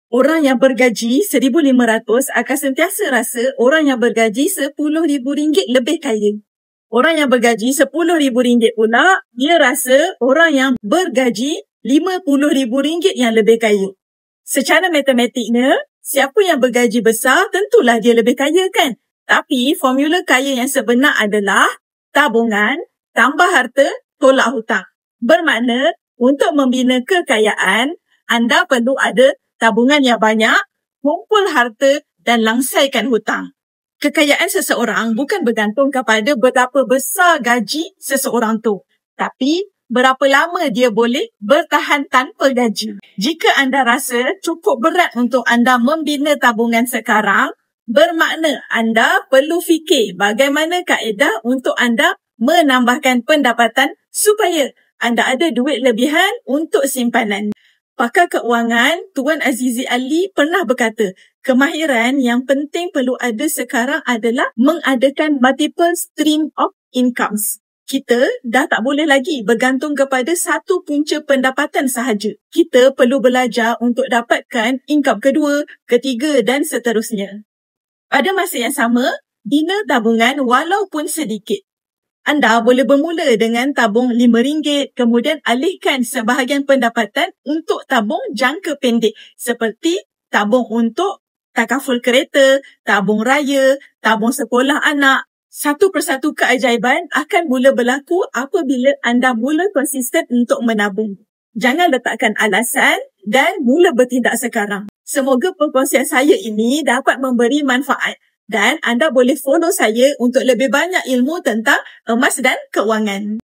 Orang yang bergaji RM1,500 akan sentiasa rasa orang yang bergaji RM10,000 lebih kaya. Orang yang bergaji RM10,000 pula, dia rasa orang yang bergaji RM50,000 yang lebih kaya. Secara matematiknya, siapa yang bergaji besar, tentulah dia lebih kaya kan? Tapi formula kaya yang sebenar adalah tabungan tambah harta tolak hutang. Bermakna, untuk membina kekayaan, anda perlu ada tabungan yang banyak, kumpul harta dan langsaikan hutang. Kekayaan seseorang bukan bergantung kepada berapa besar gaji seseorang tu, tapi berapa lama dia boleh bertahan tanpa gaji. Jika anda rasa cukup berat untuk anda membina tabungan sekarang, bermakna anda perlu fikir bagaimana kaedah untuk anda menambahkan pendapatan supaya anda ada duit lebihan untuk simpanan. Pakar keuangan Tuan Azizi Ali pernah berkata, kemahiran yang penting perlu ada sekarang adalah mengadakan multiple stream of incomes. Kita dah tak boleh lagi bergantung kepada satu punca pendapatan sahaja. Kita perlu belajar untuk dapatkan income kedua, ketiga dan seterusnya. Pada masa yang sama, bina tabungan walaupun sedikit. Anda boleh bermula dengan tabung RM5, kemudian alihkan sebahagian pendapatan untuk tabung jangka pendek seperti tabung untuk takaful kereta, tabung raya, tabung sekolah anak. Satu persatu keajaiban akan mula berlaku apabila anda mula konsisten untuk menabung. Jangan letakkan alasan dan mula bertindak sekarang. Semoga perkongsian saya ini dapat memberi manfaat. Dan anda boleh follow saya untuk lebih banyak ilmu tentang emas dan keuangan.